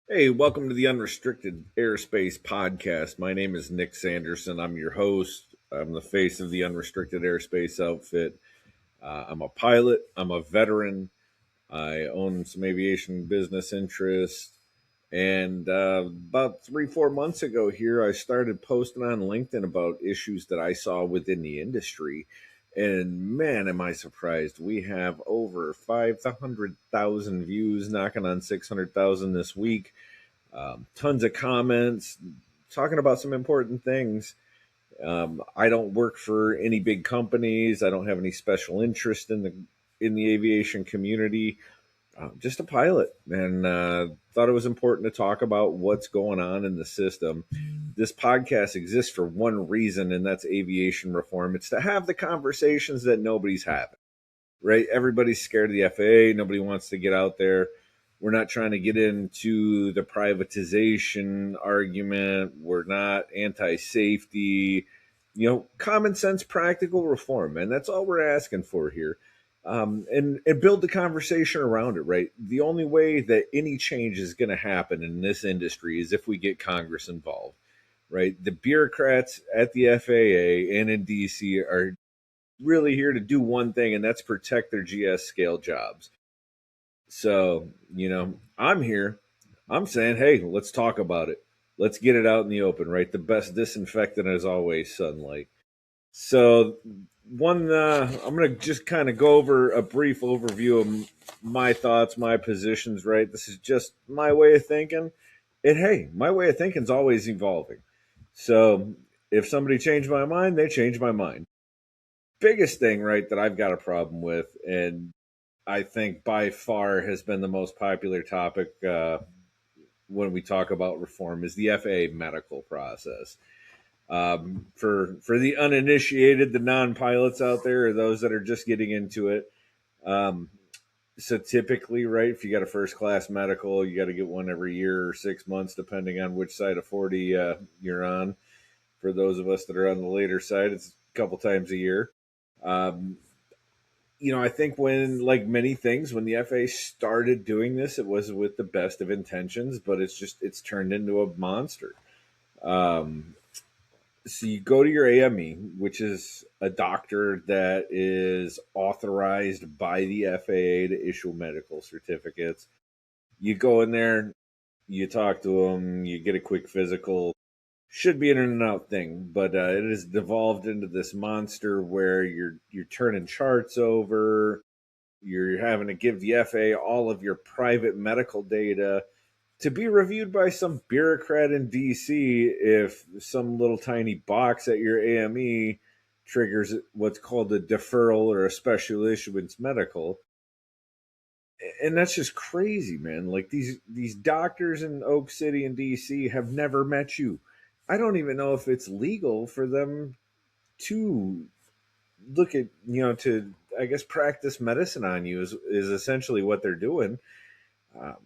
Hey, welcome to the Unrestricted Airspace podcast. My name is Nick Sanderson. I'm your host. I'm the face of the Unrestricted Airspace outfit. I'm a pilot. I'm a veteran. I own some aviation business interests. And about 3, 4 months ago here, I started posting on LinkedIn about issues that I saw within the industry. And man, am I surprised. We have over 500,000 views, knocking on 600,000 this week. Tons of comments talking about some important things. I don't work for any big companies. I don't have any special interest in the aviation community. Just a pilot, and thought it was important to talk about what's going on in the system. This podcast exists for one reason, and that's aviation reform. It's to have the conversations that nobody's having, right? Everybody's scared of the FAA. Nobody wants to get out there. We're not trying to get into the privatization argument. We're not anti-safety. Common sense, practical reform, and that's all we're asking for here. And build the conversation around it, right? The only way that any change is going to happen in this industry is if we get Congress involved, right? The bureaucrats at the FAA and in DC are really here to do one thing, and that's protect their GS scale jobs. So, I'm here. I'm saying, hey, let's talk about it. Let's get it out in the open, right? The best disinfectant is always sunlight. So, I'm going to just kind of go over a brief overview of my thoughts, my positions, right? This is just my way of thinking. And hey, my way of thinking is always evolving. So, if somebody changed my mind, they change my mind. Biggest thing, right, that I've got a problem with, and I think by far has been the most popular topic when we talk about reform, is the FAA medical process. For the uninitiated, the non-pilots out there, or those that are just getting into it. Um, so typically, right, if you got a first class medical, you got to get one every year or 6 months, depending on which side of 40 you're on. For those of us that are on the later side, it's a couple times a year. Um, I think when, like many things, when the FAA started doing this, it was with the best of intentions, but it's turned into a monster. Um, so you go to your AME, which is a doctor that is authorized by the FAA to issue medical certificates. You go in there, you talk to them, you get a quick physical. Should be an in and out thing, but it has devolved into this monster where you're turning charts over. You're having to give the FAA all of your private medical data to be reviewed by some bureaucrat in DC if some little tiny box at your AME triggers what's called a deferral or a special issuance medical. And that's just crazy, man. Like these doctors in Oak City and DC have never met you. I don't even know if it's legal for them to look at, to, I guess, practice medicine on you is essentially what they're doing. Um,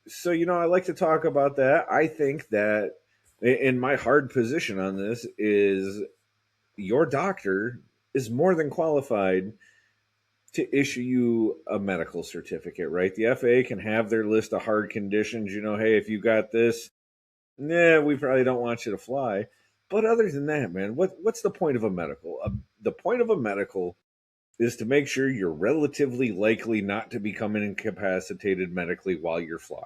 so, I like to talk about that. I think that in my hard position on this is your doctor is more than qualified to issue you a medical certificate, right? The FAA can have their list of hard conditions. Hey, if you got this, we probably don't want you to fly. But other than that, man, what's the point of a medical? The point of a medical is to make sure you're relatively likely not to become incapacitated medically while you're flying.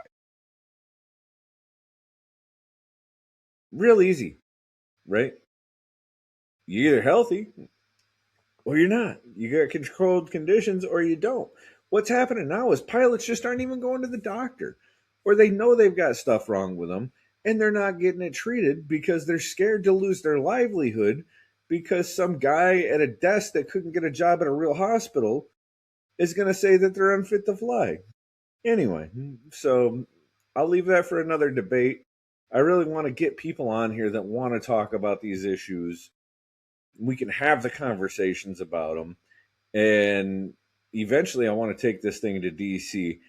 Real easy, right? You're either healthy or you're not. You got controlled conditions or you don't. What's happening now is pilots just aren't even going to the doctor, or they know they've got stuff wrong with them and they're not getting it treated because they're scared to lose their livelihood because some guy at a desk that couldn't get a job at a real hospital is going to say that they're unfit to fly. Anyway, so I'll leave that for another debate. I really want to get people on here that want to talk about these issues. We can have the conversations about them. And eventually, I want to take this thing to DC.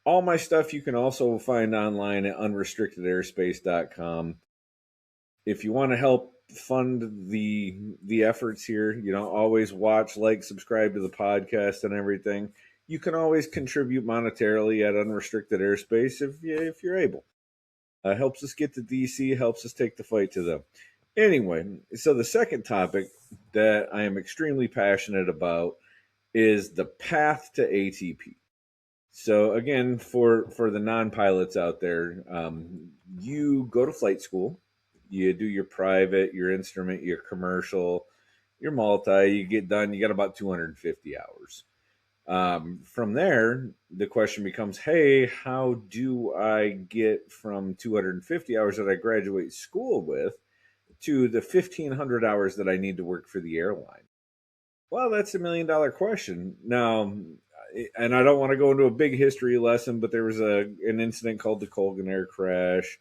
All my stuff you can also find online at unrestrictedairspace.com. If you want to help fund the efforts here, always watch, like, subscribe to the podcast and everything. You can always contribute monetarily at Unrestricted Airspace if you're able. Helps us get to DC, helps us take the fight to them. Anyway, so the second topic that I am extremely passionate about is the path to ATP. So again, for the non-pilots out there, you go to flight school, you do your private, your instrument, your commercial, your multi. You get done. You got about 250 hours. From there, the question becomes, hey, how do I get from 250 hours that I graduate school with to the 1,500 hours that I need to work for the airline? Well, that's $1 million question. Now, and I don't want to go into a big history lesson, but there was an incident called the Colgan Air crash.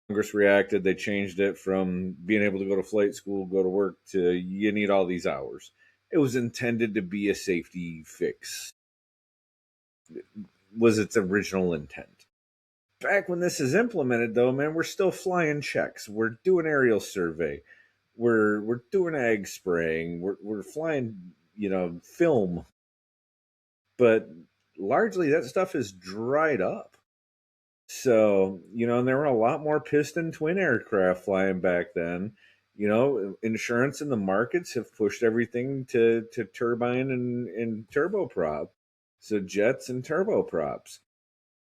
Congress reacted. They changed it from being able to go to flight school, go to work, to you need all these hours. It was intended to be a safety fix, was its original intent. Back when this is implemented, though, man, we're still flying checks. We're doing aerial survey. We're doing ag spraying. We're flying, film. But largely that stuff is dried up. So, and there were a lot more piston twin aircraft flying back then. Insurance and the markets have pushed everything to turbine and turboprop. So jets and turboprops.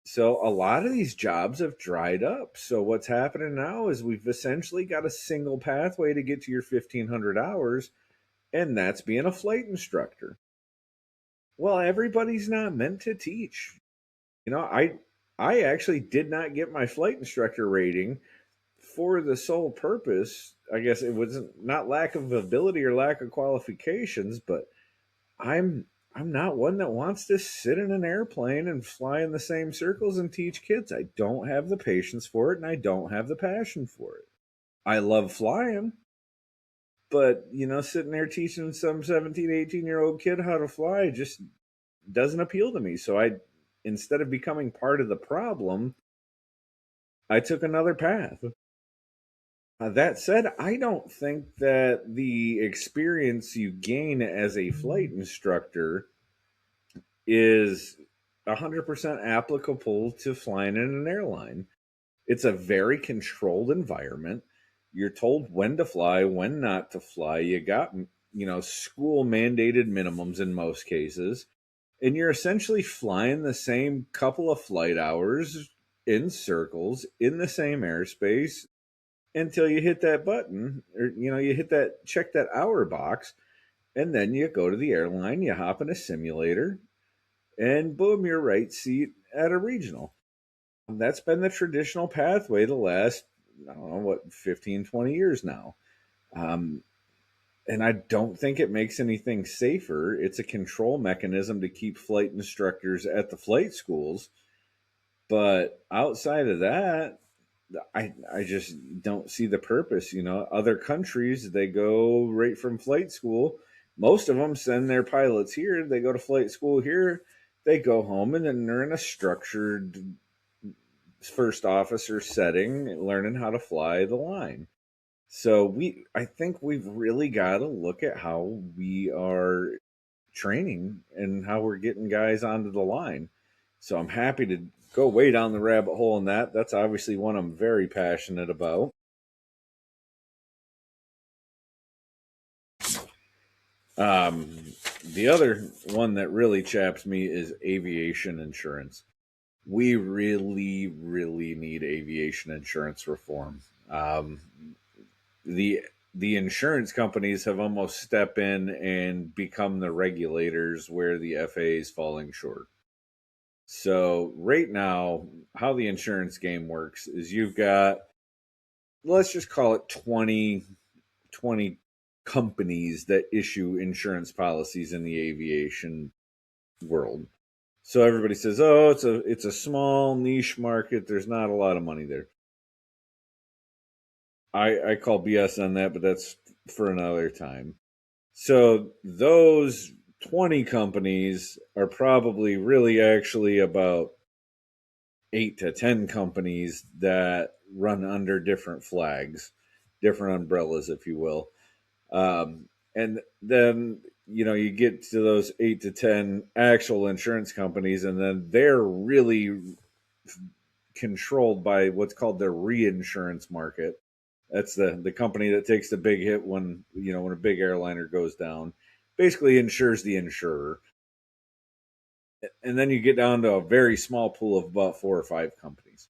So a lot of these jobs have dried up. So what's happening now is we've essentially got a single pathway to get to your 1,500 hours, and that's being a flight instructor. Well, everybody's not meant to teach. I actually did not get my flight instructor rating for the sole purpose. I guess it was not lack of ability or lack of qualifications, but I'm not one that wants to sit in an airplane and fly in the same circles and teach kids. I don't have the patience for it, and I don't have the passion for it. I love flying, but sitting there teaching some 17, 18-year-old kid how to fly just doesn't appeal to me. So instead of becoming part of the problem, I took another path. That said, I don't think that the experience you gain as a flight instructor is 100% applicable to flying in an airline. It's a very controlled environment. You're told when to fly, when not to fly. You got, school mandated minimums in most cases. And you're essentially flying the same couple of flight hours in circles in the same airspace until you hit that button, or you hit that, check that hour box, and then you go to the airline, you hop in a simulator, and boom, you're right seat at a regional. That's been the traditional pathway the last, I don't know, 15, 20 years now. And I don't think it makes anything safer. It's a control mechanism to keep flight instructors at the flight schools. But outside of that, I just don't see the purpose. Other countries, they go right from flight school. Most of them send their pilots here. They go to flight school here. They go home, and then they're in a structured first officer setting, learning how to fly the line. So I think we've really got to look at how we are training and how we're getting guys onto the line. So I'm happy to go way down the rabbit hole in that. That's obviously one I'm very passionate about. The other one that really chaps me is aviation insurance. We really, really need aviation insurance reform. The insurance companies have almost stepped in and become the regulators where the FAA is falling short. So right now, how the insurance game works is you've got, let's just call it 20 companies that issue insurance policies in the aviation world. So everybody says, "Oh, it's a small niche market. There's not a lot of money there." I call BS on that, but that's for another time. So those 20 companies are probably really actually about 8 to 10 companies that run under different flags, different umbrellas, if you will. And then, you get to those 8 to 10 actual insurance companies, and then they're really controlled by what's called the reinsurance market. That's the company that takes the big hit when when a big airliner goes down. Basically insures the insurer. And then you get down to a very small pool of about 4 or 5 companies.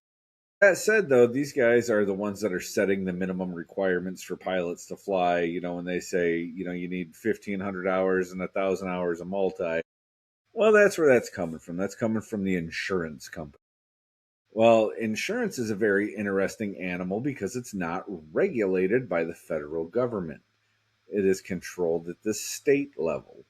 That said, though, these guys are the ones that are setting the minimum requirements for pilots to fly. When they say, you need 1,500 hours and 1,000 hours of multi. Well, that's where that's coming from. That's coming from the insurance company. Well, insurance is a very interesting animal because it's not regulated by the federal government. It is controlled at the state level.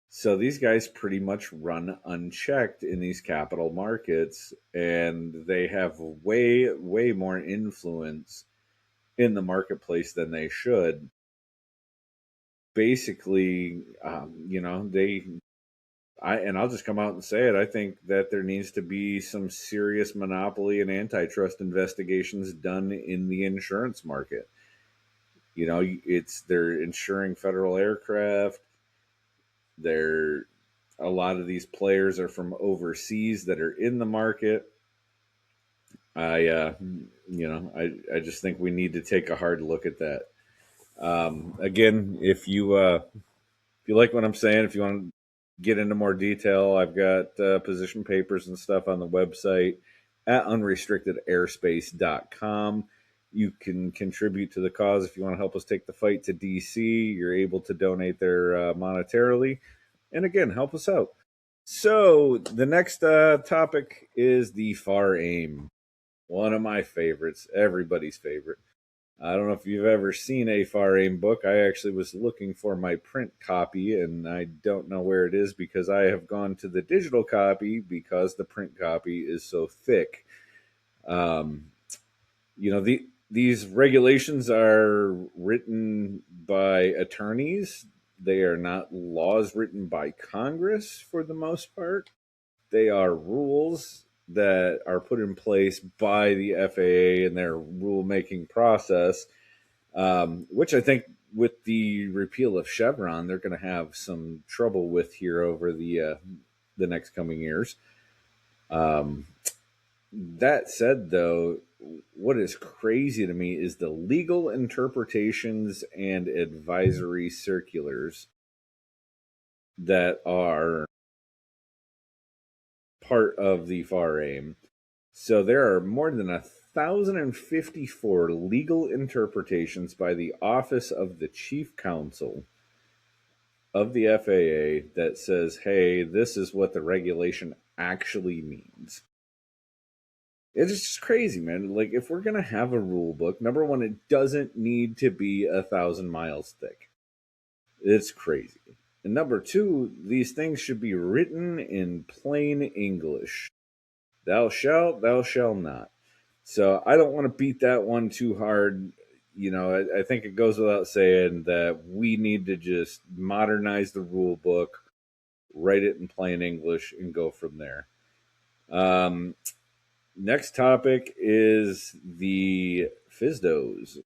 So these guys pretty much run unchecked in these capital markets, and they have way, way more influence in the marketplace than they should. Basically, I'll just come out and say it. I think that there needs to be some serious monopoly and antitrust investigations done in the insurance market. They're insuring federal aircraft. They're A lot of these players are from overseas that are in the market. I just think we need to take a hard look at that. Again, if you like what I'm saying, if you want to get into more detail, I've got position papers and stuff on the website at unrestrictedairspace.com. You can contribute to the cause if you want to help us take the fight to DC. You're able to donate there monetarily. And again, help us out. So the next topic is the FAR AIM, one of my favorites, everybody's favorite. I don't know if you've ever seen a FAR AIM book. I actually was looking for my print copy, and I don't know where it is because I have gone to the digital copy because the print copy is so thick. These regulations are written by attorneys. They are not laws written by Congress for the most part. They are rules that are put in place by the FAA and their rulemaking process, which I think with the repeal of Chevron, they're going to have some trouble with here over the next coming years. That said, though, what is crazy to me is the legal interpretations and advisory circulars that are part of the FAR AIM. So there are more than 1,054 legal interpretations by the Office of the Chief Counsel of the FAA that says, hey, this is what the regulation actually means. It's just crazy, man. Like, if we're going to have a rule book, number one, it doesn't need to be 1,000 miles thick. It's crazy. And number two, these things should be written in plain English. Thou shalt, thou shalt not. So I don't want to beat that one too hard. I think it goes without saying that we need to just modernize the rule book, write it in plain English, and go from there. Next topic is the FSDOs.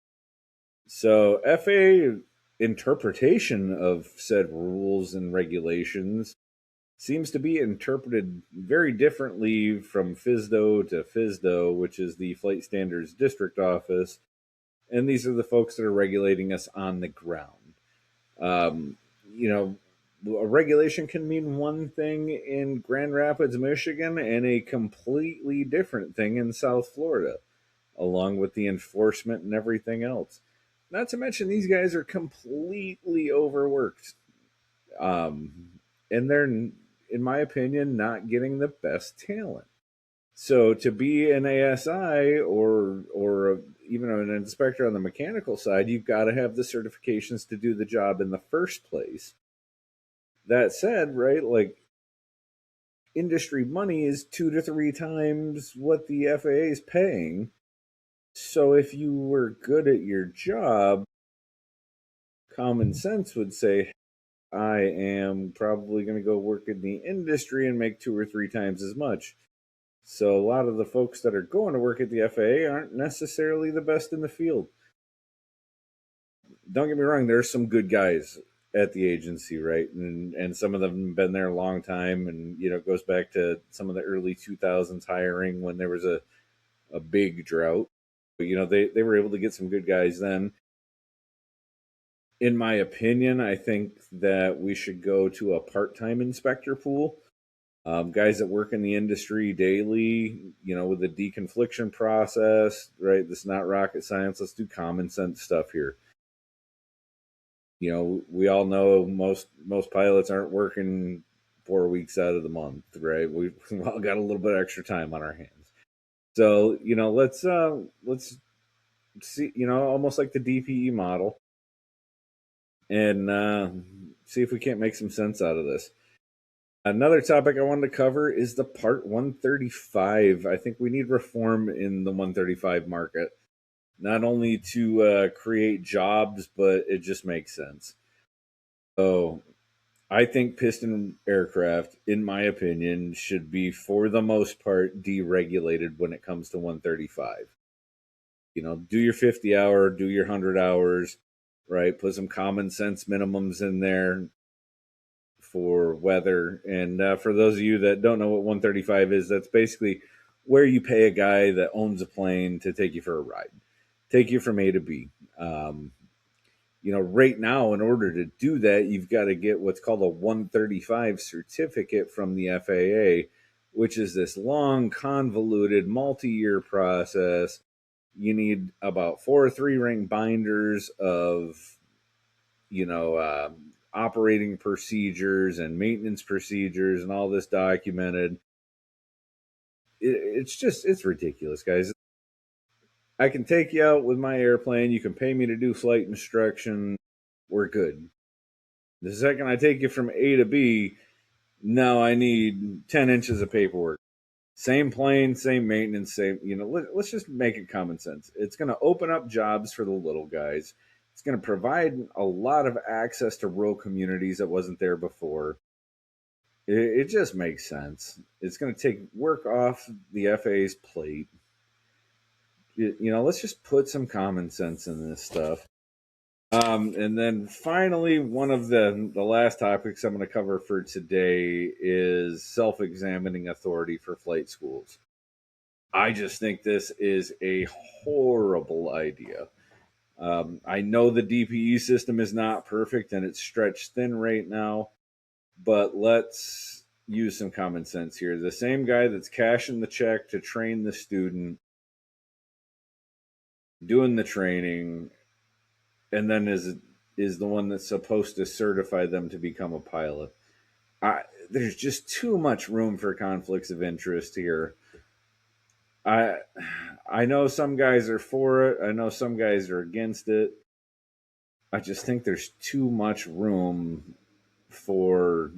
So FAA interpretation of said rules and regulations seems to be interpreted very differently from FSDO to FSDO, which is the Flight Standards District Office. And these are the folks that are regulating us on the ground. A regulation can mean one thing in Grand Rapids, Michigan, and a completely different thing in South Florida, along with the enforcement and everything else. Not to mention, these guys are completely overworked. And they're, in my opinion, not getting the best talent. So to be an ASI or even an inspector on the mechanical side, you've got to have the certifications to do the job in the first place. That said, right, like, industry money is 2 to 3 times what the FAA is paying. So if you were good at your job, common sense would say, I am probably going to go work in the industry and make 2 or 3 times as much. So a lot of the folks that are going to work at the FAA aren't necessarily the best in the field. Don't get me wrong, there's some good guys at the agency, right? And some of them have been there a long time, and it goes back to some of the early 2000s hiring when there was a a big drought. But, they were able to get some good guys then. In my opinion, I think that we should go to a part-time inspector pool. Guys that work in the industry daily, with the deconfliction process, right? This is not rocket science. Let's do common sense stuff here. We all know most pilots aren't working 4 weeks out of the month, right? We've all got a little bit extra time on our hands. So, let's see, almost like the DPE model, and see if we can't make some sense out of this. Another topic I wanted to cover is the Part 135. I think we need reform in the 135 market, not only to create jobs, but it just makes sense. So I think piston aircraft, in my opinion, should be, for the most part, deregulated when it comes to 135. Do your 50 hour, do your 100 hours, right? Put some common sense minimums in there for weather. And for those of you that don't know what 135 is, that's basically where you pay a guy that owns a plane to take you for a ride, take you from A to B. Right now, in order to do that, you've got to get what's called a 135 certificate from the FAA, which is this long, convoluted, multi-year process. You need about 4 3-ring binders of, operating procedures and maintenance procedures and all this documented. It's ridiculous, guys. I can take you out with my airplane. You can pay me to do flight instruction. We're good. The second I take you from A to B, now I need 10 inches of paperwork. Same plane, same maintenance, same, let's just make it common sense. It's going to open up jobs for the little guys. It's going to provide a lot of access to rural communities that wasn't there before. It just makes sense. It's going to take work off the FAA's plate. Let's just put some common sense in this stuff. And then finally, one of the last topics I'm going to cover for today is self-examining authority for flight schools. I just think this is a horrible idea. I know the DPE system is not perfect and it's stretched thin right now, but let's use some common sense here. The same guy that's cashing the check to train the student, doing the training, and then is the one that's supposed to certify them to become a pilot. There's just too much room for conflicts of interest here. I know some guys are for it. I know some guys are against it. I just think there's too much room for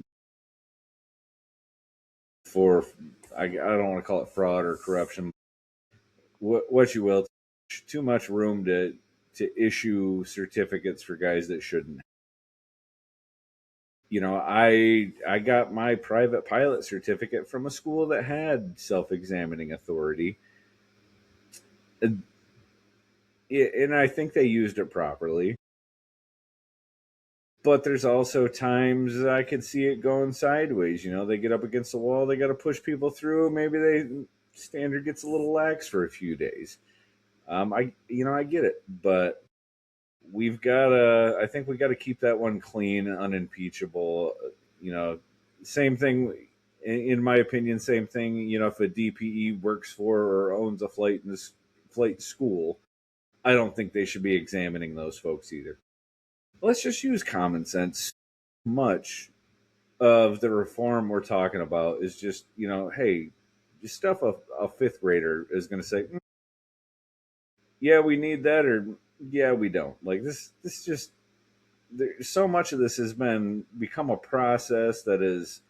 I don't want to call it fraud or corruption. What you will, too much room to issue certificates for guys that shouldn't. I got my private pilot certificate from a school that had self-examining authority. And I think they used it properly. But there's also times I could see it going sideways. They get up against the wall, they got to push people through. Maybe standard gets a little lax for a few days. I get it, but I think we got to keep that one clean, unimpeachable. Same thing, in my opinion, same thing. If a DPE works for or owns a flight school, I don't think they should be examining those folks either. Let's just use common sense. Much of the reform we're talking about is just, hey, just stuff a fifth grader is going to say, yeah, we need that, or yeah, we don't. Like this just, so much of this has become a process that is,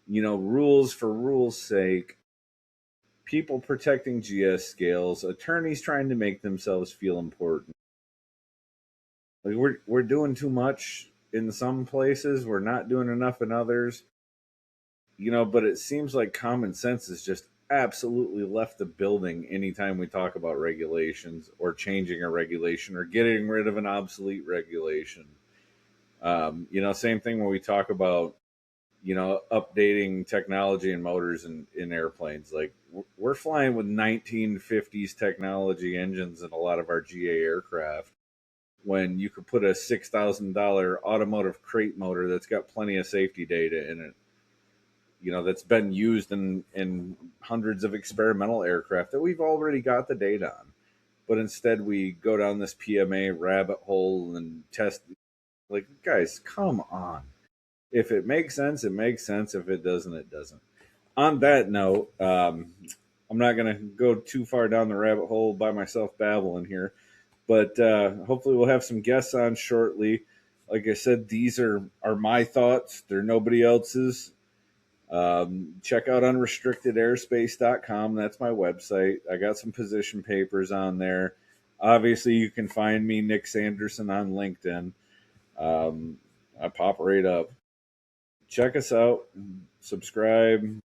rules for rules' sake, people protecting GS scales, attorneys trying to make themselves feel important. Like we're doing too much in some places, we're not doing enough in others. But it seems like common sense is just absolutely left the building anytime we talk about regulations or changing a regulation or getting rid of an obsolete regulation. Same thing when we talk about updating technology and motors in airplanes. Like we're flying with 1950s technology engines in a lot of our GA aircraft, when you could put a $6,000 automotive crate motor that's got plenty of safety data in it, that's been used in hundreds of experimental aircraft that we've already got the data on. But instead, we go down this PMA rabbit hole and test. Like, guys, come on. If it makes sense, it makes sense. If it doesn't, it doesn't. On that note, I'm not going to go too far down the rabbit hole by myself babbling here, but hopefully we'll have some guests on shortly. Like I said, these are my thoughts. They're nobody else's. Check out unrestrictedairspace.com. That's my website. I got some position papers on there. Obviously, you can find me, Nick Sanderson, on LinkedIn. I pop right up. Check us out. Subscribe.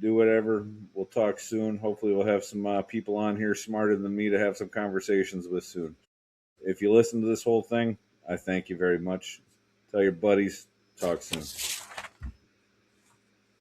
Do whatever. We'll talk soon. Hopefully, we'll have some people on here smarter than me to have some conversations with soon. If you listen to this whole thing, I thank you very much. Tell your buddies. Talk soon.